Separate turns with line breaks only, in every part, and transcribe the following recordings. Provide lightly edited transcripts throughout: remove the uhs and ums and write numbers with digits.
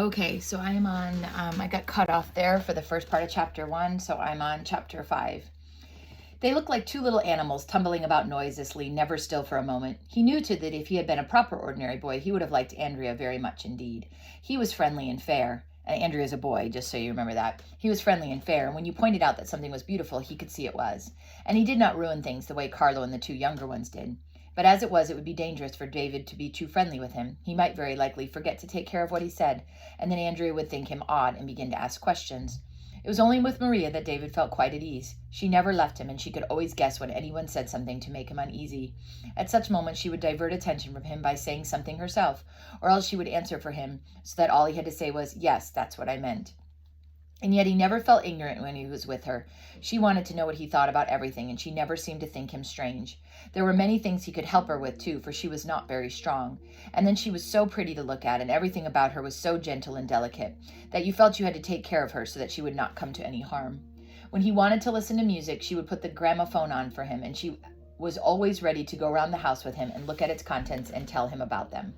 Okay, so I'm on, I got cut off there for the first part of chapter 1, so I'm on chapter 5. They looked like two little animals tumbling about noiselessly, never still for a moment. He knew, too, that if he had been a proper ordinary boy, he would have liked Andrea very much indeed. He was friendly and fair. Andrea's a boy, just so you remember that. He was friendly and fair, and when you pointed out that something was beautiful, he could see it was. And he did not ruin things the way Carlo and the two younger ones did. But as it was, it would be dangerous for David to be too friendly with him. He might very likely forget to take care of what he said, and then Andrea would think him odd and begin to ask questions. It was only with Maria that David felt quite at ease. She never left him, and she could always guess when anyone said something to make him uneasy. At such moments she would divert attention from him by saying something herself, or else she would answer for him, so that all he had to say was, "Yes, that's what I meant." And yet he never felt ignorant when he was with her. She wanted to know what he thought about everything, and she never seemed to think him strange. There were many things he could help her with, too, for she was not very strong. And then she was so pretty to look at, and everything about her was so gentle and delicate, that you felt you had to take care of her so that she would not come to any harm. When he wanted to listen to music, she would put the gramophone on for him, and she was always ready to go around the house with him and look at its contents and tell him about them.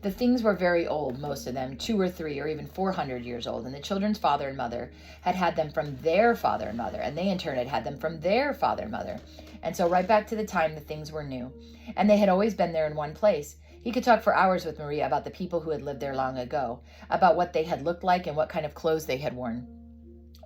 The things were very old, most of them, 2 or 3 or even 400 years old, and the children's father and mother had had them from their father and mother, and they in turn had had them from their father and mother. And so right back to the time the things were new. And they had always been there in one place. He could talk for hours with Maria about the people who had lived there long ago, about what they had looked like and what kind of clothes they had worn,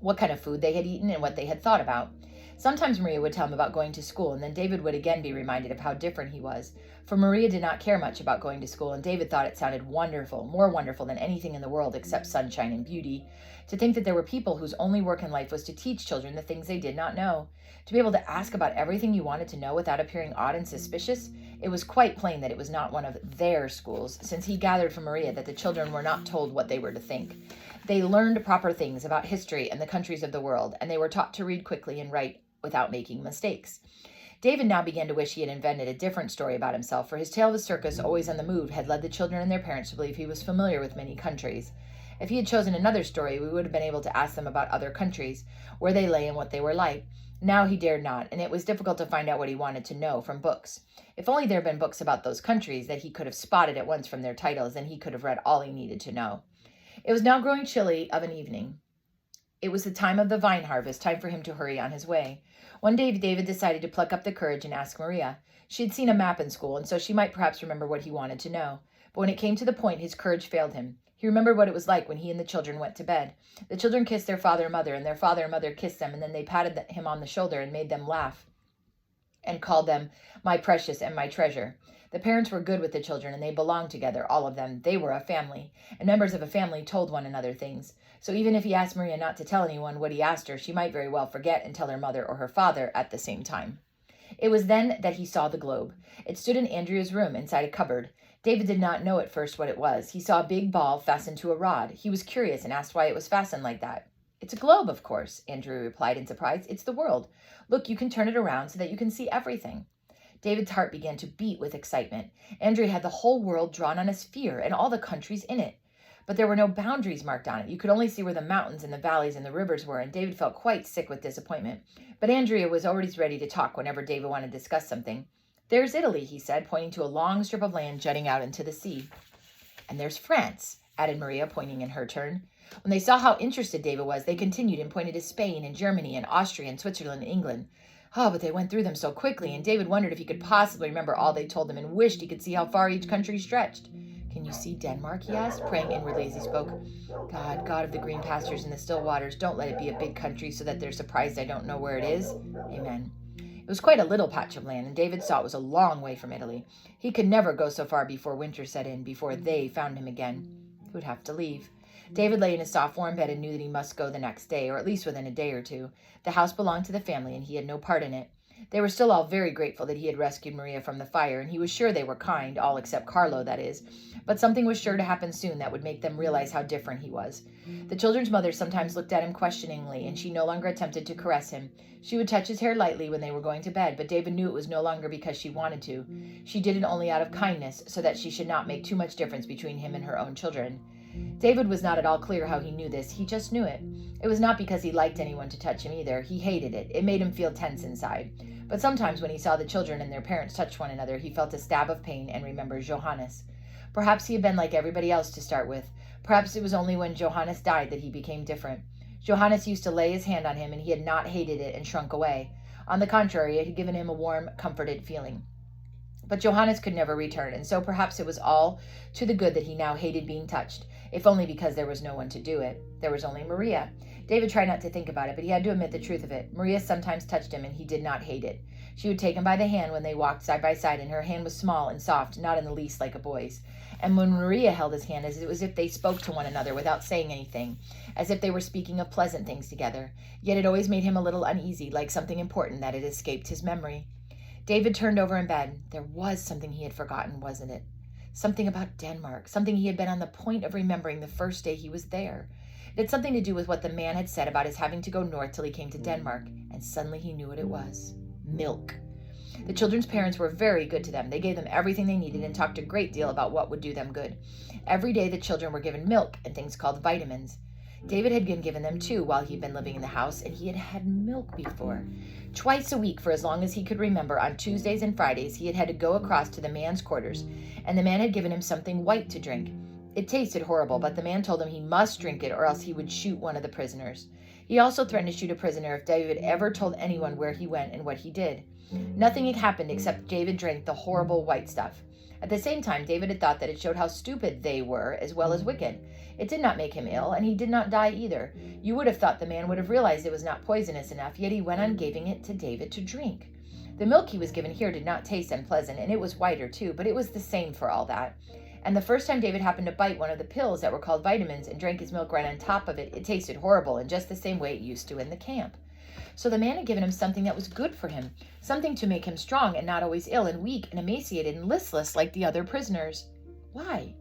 what kind of food they had eaten and what they had thought about. Sometimes Maria would tell him about going to school, and then David would again be reminded of how different he was. For Maria did not care much about going to school, and David thought it sounded wonderful, more wonderful than anything in the world except sunshine and beauty. To think that there were people whose only work in life was to teach children the things they did not know. To be able to ask about everything you wanted to know without appearing odd and suspicious, it was quite plain that it was not one of their schools, since he gathered from Maria that the children were not told what they were to think. They learned proper things about history and the countries of the world, and they were taught to read quickly and write without making mistakes. David now began to wish he had invented a different story about himself, for his tale of a circus always on the move had led the children and their parents to believe he was familiar with many countries. If he had chosen another story, we would have been able to ask them about other countries, where they lay and what they were like. Now he dared not, and it was difficult to find out what he wanted to know from books. If only there had been books about those countries that he could have spotted at once from their titles, then he could have read all he needed to know. It was now growing chilly of an evening. It was the time of the vine harvest, time for him to hurry on his way. One day David decided to pluck up the courage and ask Maria. She had seen a map in school, and so she might perhaps remember what he wanted to know. But when it came to the point, his courage failed him. He remembered what it was like when he and the children went to bed. The children kissed their father and mother, and their father and mother kissed them, and then they patted him on the shoulder and made them laugh and called them my precious and my treasure. The parents were good with the children, and they belonged together, all of them. They were a family, and members of a family told one another things. So even if he asked Maria not to tell anyone what he asked her, she might very well forget and tell her mother or her father at the same time. It was then that he saw the globe. It stood in Andrea's room inside a cupboard. David did not know at first what it was. He saw a big ball fastened to a rod. He was curious and asked why it was fastened like that. "It's a globe, of course," Andrea replied in surprise. "It's the world. Look, you can turn it around so that you can see everything." David's heart began to beat with excitement. Andrea had the whole world drawn on a sphere and all the countries in it. But there were no boundaries marked on it. You could only see where the mountains and the valleys and the rivers were, and David felt quite sick with disappointment. But Andrea was always ready to talk whenever David wanted to discuss something. "There's Italy," he said, pointing to a long strip of land jutting out into the sea. "And there's France," added Maria, pointing in her turn. When they saw how interested David was, they continued and pointed to Spain and Germany and Austria and Switzerland and England. Oh, but they went through them so quickly, and David wondered if he could possibly remember all they told him and wished he could see how far each country stretched. "Can you see Denmark?" he asked, praying inwardly as he spoke. "God, God of the green pastures and the still waters, don't let it be a big country so that they're surprised I don't know where it is. Amen." It was quite a little patch of land, and David saw it was a long way from Italy. He could never go so far before winter set in, before they found him again. He would have to leave. David lay in his soft, warm bed and knew that he must go the next day, or at least within a day or two. The house belonged to the family, and he had no part in it. They were still all very grateful that he had rescued Maria from the fire, and he was sure they were kind, all except Carlo, that is. But something was sure to happen soon that would make them realize how different he was. The children's mother sometimes looked at him questioningly, and she no longer attempted to caress him. She would touch his hair lightly when they were going to bed, but David knew it was no longer because she wanted to. She did it only out of kindness, so that she should not make too much difference between him and her own children. David was not at all clear how he knew this. He just knew it. It was not because he liked anyone to touch him either. He hated it. It made him feel tense inside. But sometimes when he saw the children and their parents touch one another, he felt a stab of pain and remembered Johannes. Perhaps he had been like everybody else to start with. Perhaps it was only when Johannes died that he became different. Johannes used to lay his hand on him, and he had not hated it and shrunk away. On the contrary, it had given him a warm, comforted feeling. But Johannes could never return, and so perhaps it was all to the good that he now hated being touched, if only because there was no one to do it. There was only Maria. David tried not to think about it, but he had to admit the truth of it. Maria sometimes touched him, and he did not hate it. She would take him by the hand when they walked side by side, and her hand was small and soft, not in the least like a boy's. And when Maria held his hand, it was as if they spoke to one another without saying anything, as if they were speaking of pleasant things together. Yet it always made him a little uneasy, like something important that had escaped his memory. David turned over in bed. There was something he had forgotten, wasn't it? Something about Denmark, something he had been on the point of remembering the first day he was there. It had something to do with what the man had said about his having to go north till he came to Denmark, and suddenly he knew what it was. Milk. The children's parents were very good to them. They gave them everything they needed and talked a great deal about what would do them good. Every day the children were given milk and things called vitamins. David had been given them too while he'd been living in the house, and he had had milk before. Twice a week for as long as he could remember, on Tuesdays and Fridays, he had had to go across to the man's quarters, and the man had given him something white to drink. It tasted horrible, but the man told him he must drink it or else he would shoot one of the prisoners. He also threatened to shoot a prisoner if David ever told anyone where he went and what he did. Nothing had happened except David drank the horrible white stuff. At the same time, David had thought that it showed how stupid they were as well as wicked. It did not make him ill, and he did not die either. You would have thought the man would have realized it was not poisonous enough, yet he went on giving it to David to drink. The milk he was given here did not taste unpleasant, and it was whiter too, but it was the same for all that. And the first time David happened to bite one of the pills that were called vitamins and drank his milk right on top of it, it tasted horrible in just the same way it used to in the camp. So the man had given him something that was good for him, something to make him strong and not always ill and weak and emaciated and listless like the other prisoners. Why?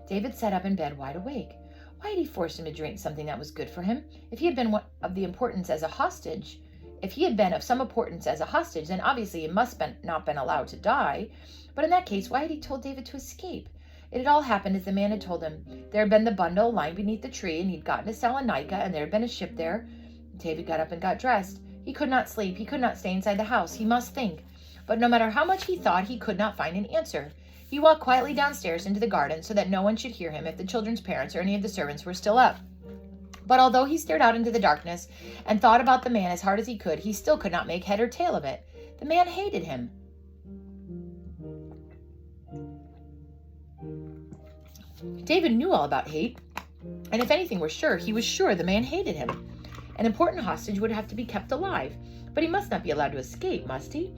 David sat up in bed wide awake. Why had he forced him to drink something that was good for him? If he had been of some importance as a hostage, then obviously he must not been allowed to die. But in that case, why had he told David to escape? It had all happened as the man had told him. There had been the bundle lying beneath the tree, and he'd gotten to Salonika, and there had been a ship there. David got up and got dressed. He could not sleep. He could not stay inside the house. He must think. But no matter how much he thought, he could not find an answer. He walked quietly downstairs into the garden so that no one should hear him if the children's parents or any of the servants were still up. But although he stared out into the darkness and thought about the man as hard as he still could not make head or tail of it. The man hated him. David knew all about hate, and if anything were sure, he was sure the man hated him. An important hostage would have to be kept alive, but he must not be allowed to escape, must he?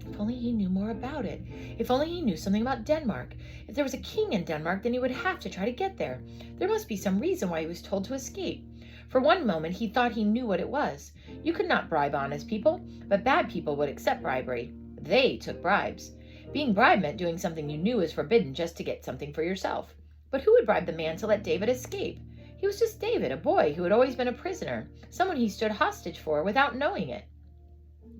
If only he knew more about it. If only he knew something about Denmark. If there was a king in Denmark, then he would have to try to get there. There must be some reason why he was told to escape. For one moment, he thought he knew what it was. You could not bribe honest people, but bad people would accept bribery. They took bribes. Being bribed meant doing something you knew was forbidden just to get something for yourself. But who would bribe the man to let David escape? He was just David, a boy who had always been a prisoner, someone he stood hostage for without knowing it.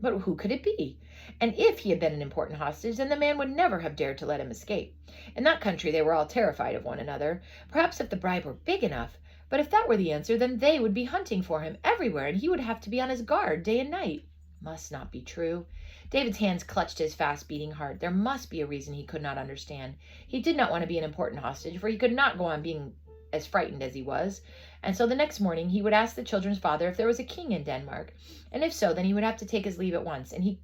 But who could it be? And if he had been an important hostage, then the man would never have dared to let him escape. In that country, they were all terrified of one another, perhaps if the bribe were big enough. But if that were the answer, then they would be hunting for him everywhere, and he would have to be on his guard day and night. Must not be true. David's hands clutched his fast-beating heart. There must be a reason he could not understand. He did not want to be an important hostage, for he could not go on being as frightened as he was. And so the next morning he would ask the children's father if there was a king in Denmark. And if so, then he would have to take his leave at once, and he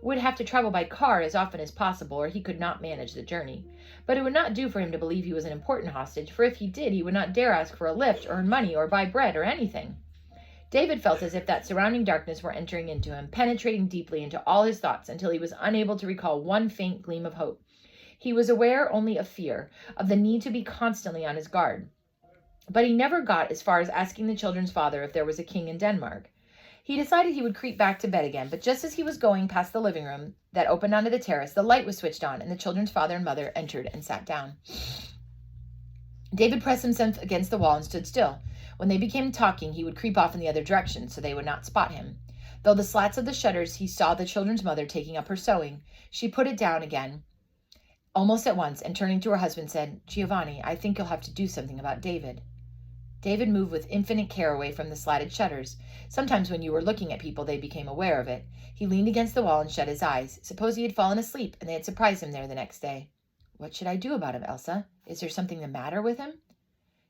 would have to travel by car as often as possible, or he could not manage the journey. But it would not do for him to believe he was an important hostage, for if he did, he would not dare ask for a lift, or earn money, or buy bread, or anything. David felt as if that surrounding darkness were entering into him, penetrating deeply into all his thoughts until he was unable to recall one faint gleam of hope. He was aware only of fear, of the need to be constantly on his guard. But he never got as far as asking the children's father if there was a king in Denmark. He decided he would creep back to bed again, but just as he was going past the living room that opened onto the terrace, the light was switched on, and the children's father and mother entered and sat down. David pressed himself against the wall and stood still. When they began talking, he would creep off in the other direction so they would not spot him. Though the slats of the shutters, he saw the children's mother taking up her sewing. She put it down again almost at once, and turning to her husband said, "Giovanni, I think you'll have to do something about David." David moved with infinite care away from the slatted shutters. Sometimes when you were looking at people, they became aware of it. He leaned against the wall and shut his eyes. Suppose he had fallen asleep and they had surprised him there the next day. What should I do about him, Elsa? Is there something the matter with him?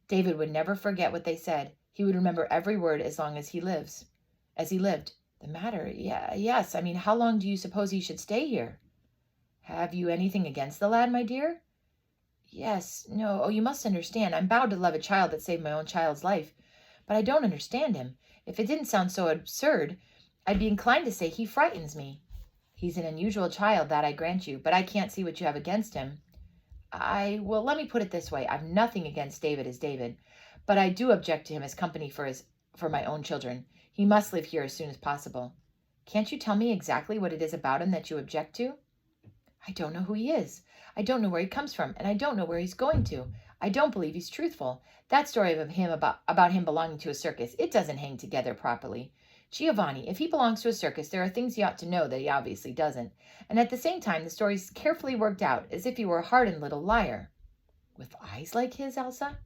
David would never forget what they said. He would remember every word as long as he lived. The matter? Yeah, yes. I mean, how long do you suppose he should stay here? Have you anything against the lad, my dear? Yes, no. Oh, you must understand. I'm bound to love a child that saved my own child's life. But I don't understand him. If it didn't sound so absurd, I'd be inclined to say he frightens me. He's an unusual child, that I grant you, but I can't see what you have against him. Well, let me put it this way. I've nothing against David as David, but I do object to him as company for my own children. He must live here as soon as possible. Can't you tell me exactly what it is about him that you object to? I don't know who he is. I don't know where he comes from, and I don't know where he's going to. I don't believe he's truthful. That story of him about him belonging to a circus, it doesn't hang together properly. Giovanni, if he belongs to a circus, there are things he ought to know that he obviously doesn't. And at the same time, the story's carefully worked out, as if he were a hardened little liar. With eyes like his, Elsa?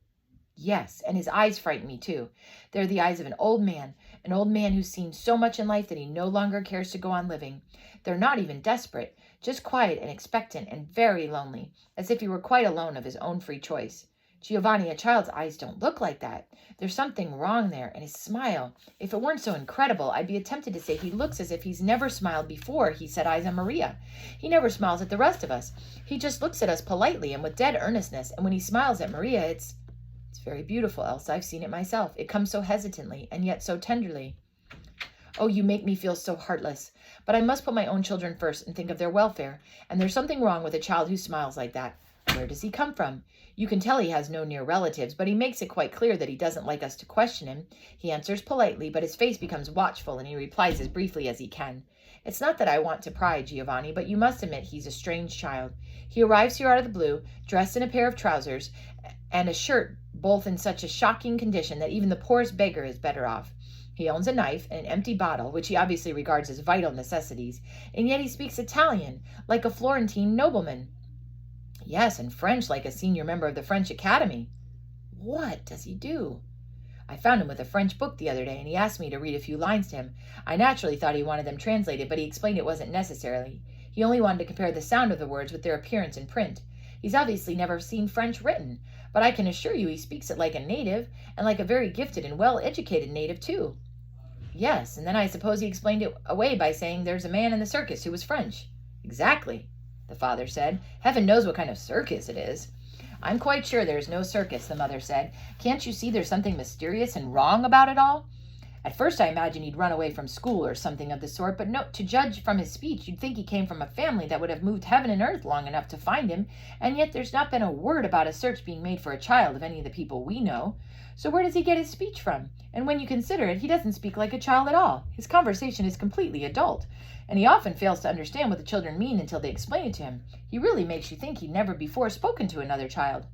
Yes, and his eyes frighten me too. They're the eyes of an old man who's seen so much in life that he no longer cares to go on living. They're not even desperate, just quiet and expectant and very lonely, as if he were quite alone of his own free choice. Giovanni, a child's eyes don't look like that. There's something wrong there, and his smile. If it weren't so incredible, I'd be tempted to say he looks as if he's never smiled before he set eyes on Maria. He never smiles at the rest of us. He just looks at us politely and with dead earnestness, and when he smiles at Maria, it's very beautiful, Elsa. I've seen it myself. It comes so hesitantly, and yet so tenderly. Oh, you make me feel so heartless. But I must put my own children first and think of their welfare. And there's something wrong with a child who smiles like that. Where does he come from? You can tell he has no near relatives, but he makes it quite clear that he doesn't like us to question him. He answers politely, but his face becomes watchful, and he replies as briefly as he can. It's not that I want to pry, Giovanni, but you must admit he's a strange child. He arrives here out of the blue, dressed in a pair of trousers and a shirt, both in such a shocking condition that even the poorest beggar is better off. He owns a knife and an empty bottle, which he obviously regards as vital necessities, and yet he speaks Italian, like a Florentine nobleman. Yes, and French, like a senior member of the French Academy. What does he do? I found him with a French book the other day, and he asked me to read a few lines to him. I naturally thought he wanted them translated, but he explained it wasn't necessary. He only wanted to compare the sound of the words with their appearance in print. He's obviously never seen French written, but I can assure you he speaks it like a native, and like a very gifted and well-educated native, too. Yes, and then I suppose he explained it away by saying there's a man in the circus who was French. Exactly, the father said. Heaven knows what kind of circus it is. I'm quite sure there's no circus, the mother said. Can't you see there's something mysterious and wrong about it all? At first I imagined he'd run away from school or something of the sort, but no, to judge from his speech, you'd think he came from a family that would have moved heaven and earth long enough to find him, and yet there's not been a word about a search being made for a child of any of the people we know. So where does he get his speech from? And when you consider it, he doesn't speak like a child at all. His conversation is completely adult, and he often fails to understand what the children mean until they explain it to him. He really makes you think he'd never before spoken to another child.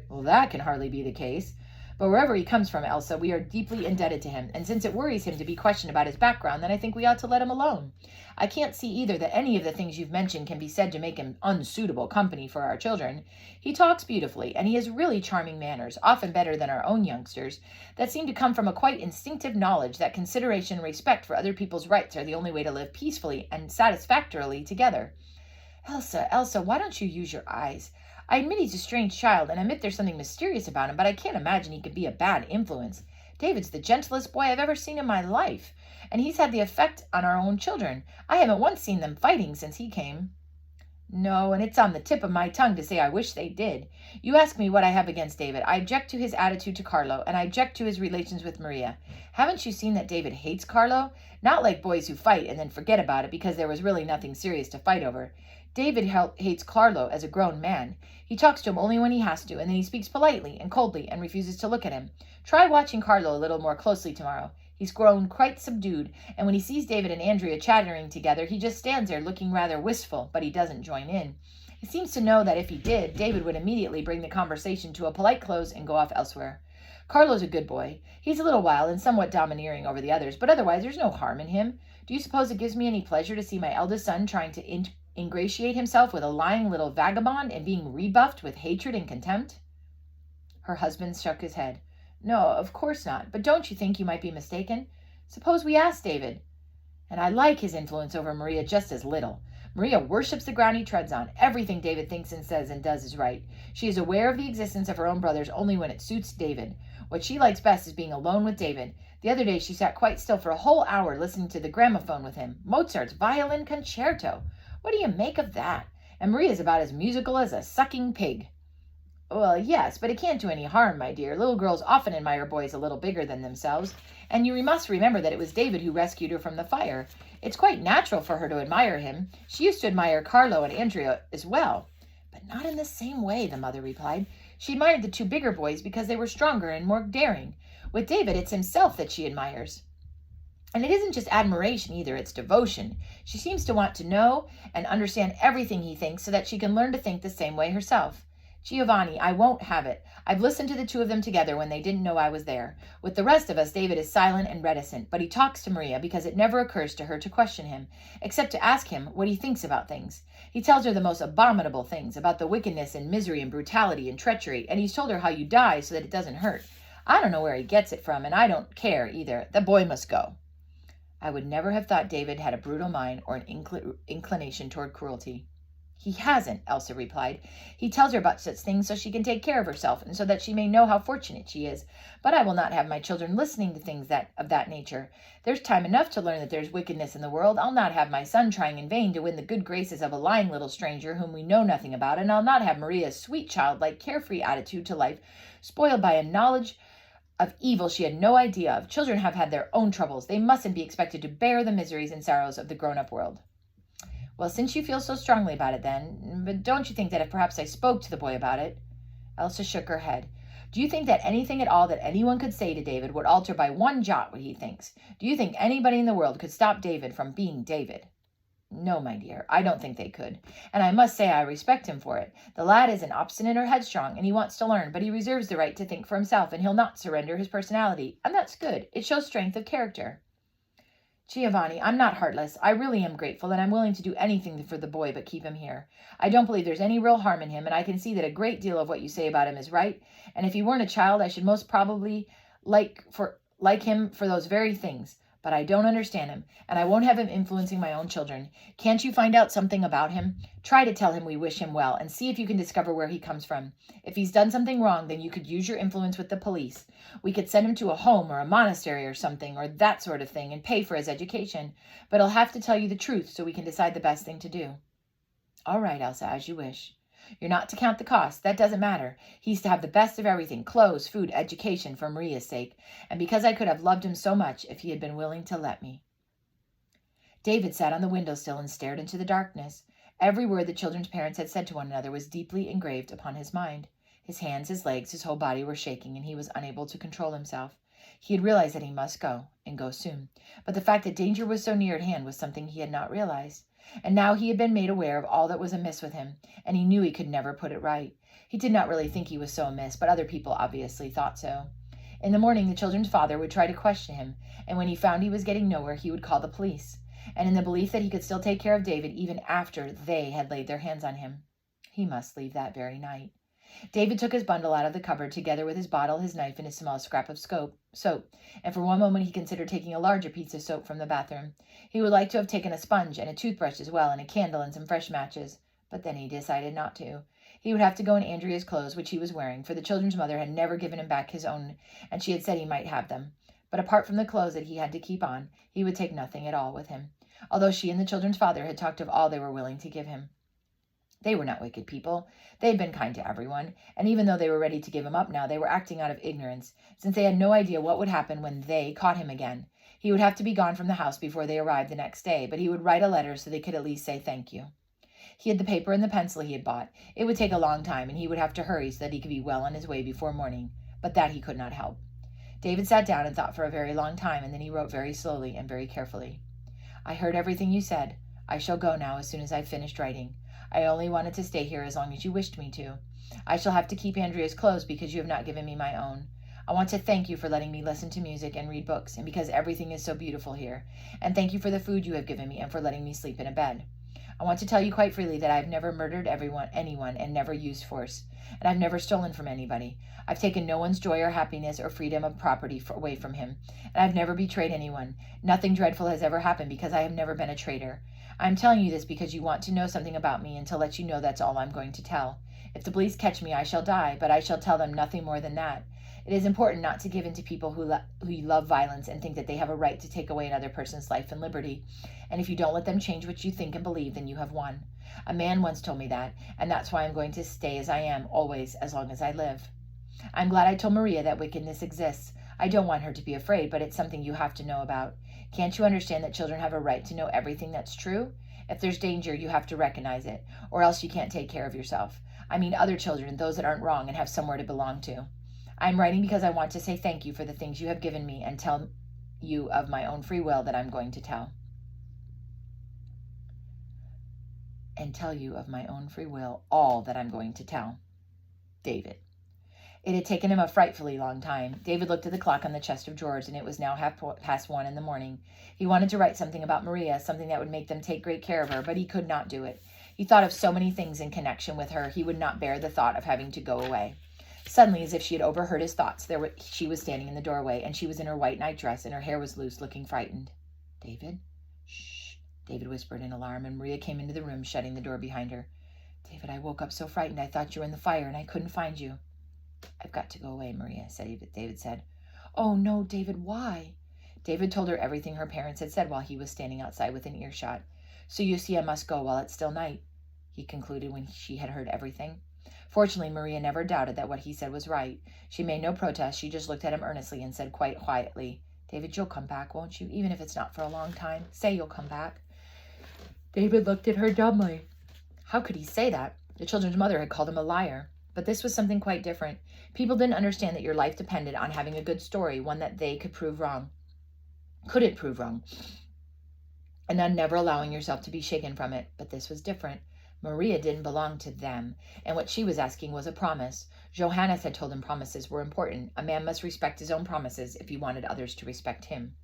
Well, that can hardly be the case. But wherever he comes from, Elsa, we are deeply indebted to him, and since it worries him to be questioned about his background, then I think we ought to let him alone. I can't see either that any of the things you've mentioned can be said to make him unsuitable company for our children. He talks beautifully, and he has really charming manners, often better than our own youngsters, that seem to come from a quite instinctive knowledge that consideration and respect for other people's rights are the only way to live peacefully and satisfactorily together. Elsa, why don't you use your eyes? I admit he's a strange child, and I admit there's something mysterious about him, but I can't imagine he could be a bad influence. David's the gentlest boy I've ever seen in my life, and he's had the effect on our own children. I haven't once seen them fighting since he came. No, and it's on the tip of my tongue to say I wish they did. You ask me what I have against David. I object to his attitude to Carlo, and I object to his relations with Maria. Haven't you seen that David hates Carlo? Not like boys who fight and then forget about it because there was really nothing serious to fight over. David hates Carlo as a grown man. He talks to him only when he has to, and then he speaks politely and coldly and refuses to look at him. Try watching Carlo a little more closely tomorrow. He's grown quite subdued, and when he sees David and Andrea chattering together, he just stands there looking rather wistful, but he doesn't join in. He seems to know that if he did, David would immediately bring the conversation to a polite close and go off elsewhere. Carlo's a good boy. He's a little wild and somewhat domineering over the others, but otherwise there's no harm in him. Do you suppose it gives me any pleasure to see my eldest son trying to ingratiate himself with a lying little vagabond and being rebuffed with hatred and contempt? Her husband shook his head. No, of course not. But don't you think you might be mistaken? Suppose we ask David. And I like his influence over Maria just as little. Maria worships the ground he treads on. Everything David thinks and says and does is right. She is aware of the existence of her own brothers only when it suits David. What she likes best is being alone with David. The other day she sat quite still for a whole hour listening to the gramophone with him. Mozart's Violin Concerto. What do you make of that? And Maria's about as musical as a sucking pig. Well, yes, but it can't do any harm, my dear. Little girls often admire boys a little bigger than themselves, and you must remember that it was David who rescued her from the fire. It's quite natural for her to admire him. She used to admire Carlo and Andrea as well. But not in the same way, the mother replied. She admired the two bigger boys because they were stronger and more daring. With David, it's himself that she admires. And it isn't just admiration either, it's devotion. She seems to want to know and understand everything he thinks so that she can learn to think the same way herself. Giovanni, I won't have it. I've listened to the two of them together when they didn't know I was there. With the rest of us, David is silent and reticent, but he talks to Maria because it never occurs to her to question him, except to ask him what he thinks about things. He tells her the most abominable things, about the wickedness and misery and brutality and treachery, and he's told her how you die so that it doesn't hurt. I don't know where he gets it from, and I don't care either. The boy must go. I would never have thought David had a brutal mind or an inclination toward cruelty. He hasn't, Elsa replied. He tells her about such things so she can take care of herself and so that she may know how fortunate she is. But I will not have my children listening to things of that nature. There's time enough to learn that there's wickedness in the world. I'll not have my son trying in vain to win the good graces of a lying little stranger whom we know nothing about, and I'll not have Maria's sweet childlike carefree attitude to life spoiled by a knowledge of evil she had no idea of. Children have had their own troubles. They mustn't be expected to bear the miseries and sorrows of the grown-up world. Well, since you feel so strongly about it then, but don't you think that if perhaps I spoke to the boy about it? Elsa shook her head. Do you think that anything at all that anyone could say to David would alter by one jot what he thinks? Do you think anybody in the world could stop David from being David? No, my dear, I don't think they could. And I must say I respect him for it. The lad isn't obstinate or headstrong, and he wants to learn, but he reserves the right to think for himself, and he'll not surrender his personality. And that's good. It shows strength of character. Giovanni, I'm not heartless. I really am grateful, and I'm willing to do anything for the boy but keep him here. I don't believe there's any real harm in him, and I can see that a great deal of what you say about him is right. And if he weren't a child, I should most probably like him for those very things. But I don't understand him, and I won't have him influencing my own children. Can't you find out something about him? Try to tell him we wish him well, and see if you can discover where he comes from. If he's done something wrong, then you could use your influence with the police. We could send him to a home or a monastery or something, or that sort of thing, and pay for his education. But I'll have to tell you the truth so we can decide the best thing to do. All right, Elsa, as you wish. You're not to count the cost. That doesn't matter. He's to have the best of everything, clothes, food, education, for Maria's sake, and because I could have loved him so much if he had been willing to let me. David sat on the windowsill and stared into the darkness. Every word the children's parents had said to one another was deeply engraved upon his mind. His hands, his legs, his whole body were shaking, and he was unable to control himself. He had realized that he must go, and go soon. But the fact that danger was so near at hand was something he had not realized. And now he had been made aware of all that was amiss with him, and he knew he could never put it right. He did not really think he was so amiss, but other people obviously thought so. In the morning, the children's father would try to question him, and when he found he was getting nowhere, he would call the police. And in the belief that he could still take care of David even after they had laid their hands on him, he must leave that very night. David took his bundle out of the cupboard, together with his bottle, his knife, and his small scrap of soap, and for one moment he considered taking a larger piece of soap from the bathroom. He would like to have taken a sponge and a toothbrush as well, and a candle and some fresh matches, but then he decided not to. He would have to go in Andrea's clothes, which he was wearing, for the children's mother had never given him back his own, and she had said he might have them. But apart from the clothes that he had to keep on, he would take nothing at all with him, although she and the children's father had talked of all they were willing to give him. They were not wicked people. They had been kind to everyone, and even though they were ready to give him up now, they were acting out of ignorance, since they had no idea what would happen when they caught him again. He would have to be gone from the house before they arrived the next day, but he would write a letter so they could at least say thank you. He had the paper and the pencil he had bought. It would take a long time, and he would have to hurry so that he could be well on his way before morning, but that he could not help. David sat down and thought for a very long time, and then he wrote very slowly and very carefully. I heard everything you said. I shall go now as soon as I've finished writing. I only wanted to stay here as long as you wished me to. I shall have to keep Andrea's clothes because you have not given me my own. I want to thank you for letting me listen to music and read books, and because everything is so beautiful here. And thank you for the food you have given me and for letting me sleep in a bed. I want to tell you quite freely that I've never murdered anyone, and never used force. And I've never stolen from anybody. I've taken no one's joy or happiness or freedom of property away from him. And I've never betrayed anyone. Nothing dreadful has ever happened because I have never been a traitor. I'm telling you this because you want to know something about me, and to let you know that's all I'm going to tell. If the police catch me, I shall die, but I shall tell them nothing more than that. It is important not to give in to people who love violence and think that they have a right to take away another person's life and liberty. And if you don't let them change what you think and believe, then you have won. A man once told me that, and that's why I'm going to stay as I am, always, as long as I live. I'm glad I told Maria that wickedness exists. I don't want her to be afraid, but it's something you have to know about. Can't you understand that children have a right to know everything that's true? If there's danger, you have to recognize it, or else you can't take care of yourself. I mean other children, those that aren't wrong and have somewhere to belong to. I'm writing because I want to say thank you for the things you have given me, and tell you of my own free will that I'm going to tell. And tell you of my own free will all that I'm going to tell. David. It had taken him a frightfully long time. David looked at the clock on the chest of drawers, and it was now 1:30 in the morning. He wanted to write something about Maria, something that would make them take great care of her, but he could not do it. He thought of so many things in connection with her, he would not bear the thought of having to go away. Suddenly, as if she had overheard his thoughts, she was standing in the doorway, and she was in her white nightdress, and her hair was loose, looking frightened. David? Shh, David whispered in alarm, and Maria came into the room, shutting the door behind her. David, I woke up so frightened. I thought you were in the fire, and I couldn't find you. I've got to go away, Maria, David said. Oh, no, David, why? David told her everything her parents had said while he was standing outside within earshot. So you see, I must go while it's still night, he concluded when she had heard everything. Fortunately, Maria never doubted that what he said was right. She made no protest. She just looked at him earnestly and said quite quietly, David, you'll come back, won't you? Even if it's not for a long time. Say you'll come back. David looked at her dumbly. How could he say that? The children's mother had called him a liar. But this was something quite different. People didn't understand that your life depended on having a good story, one that they couldn't prove wrong, and on never allowing yourself to be shaken from it. But this was different. Maria didn't belong to them, and what she was asking was a promise. Johannes had told him promises were important. A man must respect his own promises if he wanted others to respect him.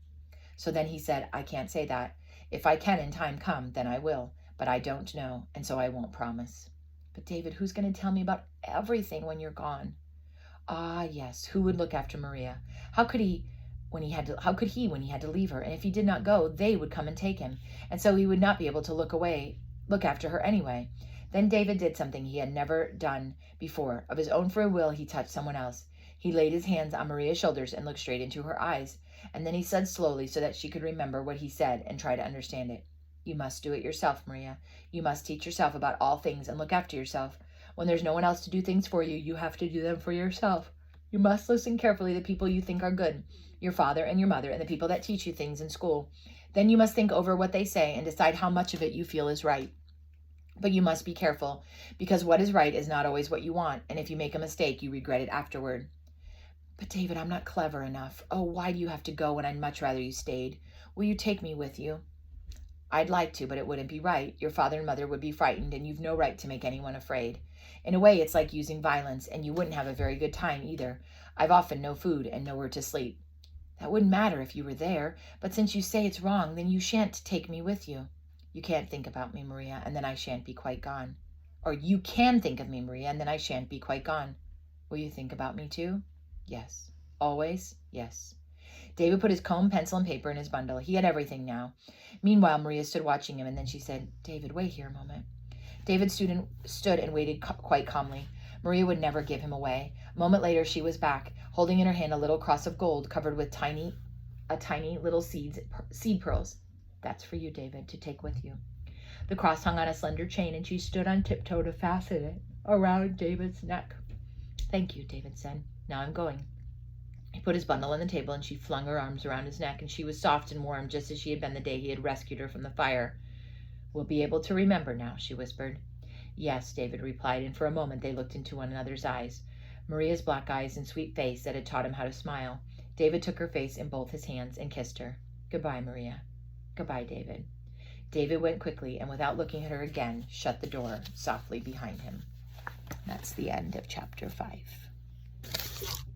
So then he said, I can't say that. If I can in time come, then I will. But I don't know, and so I won't promise. But David, who's going to tell me about everything when you're gone? Ah, yes, who would look after Maria? How could he when he had to leave her? And if he did not go, they would come and take him, and so he would not be able to look after her anyway. Then David did something he had never done before. Of his own free will, he touched someone else. He laid his hands on Maria's shoulders and looked straight into her eyes, and then he said slowly, so that she could remember what he said and try to understand it. You must do it yourself, Maria. You must teach yourself about all things and look after yourself. When there's no one else to do things for you, you have to do them for yourself. You must listen carefully to people you think are good, your father and your mother, and the people that teach you things in school. Then you must think over what they say and decide how much of it you feel is right. But you must be careful, because what is right is not always what you want, and if you make a mistake, you regret it afterward. But David, I'm not clever enough. Oh, why do you have to go when I'd much rather you stayed? Will you take me with you? I'd like to, but it wouldn't be right. Your father and mother would be frightened, and you've no right to make anyone afraid. In a way, it's like using violence, and you wouldn't have a very good time either. I've often no food and nowhere to sleep. That wouldn't matter if you were there, but since you say it's wrong, then you shan't take me with you. You can't think about me, Maria, and then I shan't be quite gone. Or you can think of me, Maria, and then I shan't be quite gone. Will you think about me too? Yes. Always? Yes. David put his comb, pencil, and paper in his bundle. He had everything now. Meanwhile, Maria stood watching him, and then she said, David, wait here a moment. David stood and waited quite calmly. Maria would never give him away. A moment later, she was back, holding in her hand a little cross of gold covered with tiny little seed pearls. That's for you, David, to take with you. The cross hung on a slender chain, and she stood on tiptoe to fasten it around David's neck. Thank you, David said. Now I'm going. He put his bundle on the table, and she flung her arms around his neck, and she was soft and warm, just as she had been the day he had rescued her from the fire. We'll be able to remember now, she whispered. Yes, David replied, and for a moment they looked into one another's eyes. Maria's black eyes and sweet face that had taught him how to smile. David took her face in both his hands and kissed her. Goodbye, Maria. Goodbye, David. David went quickly, and without looking at her again, shut the door softly behind him. That's the end of chapter 5.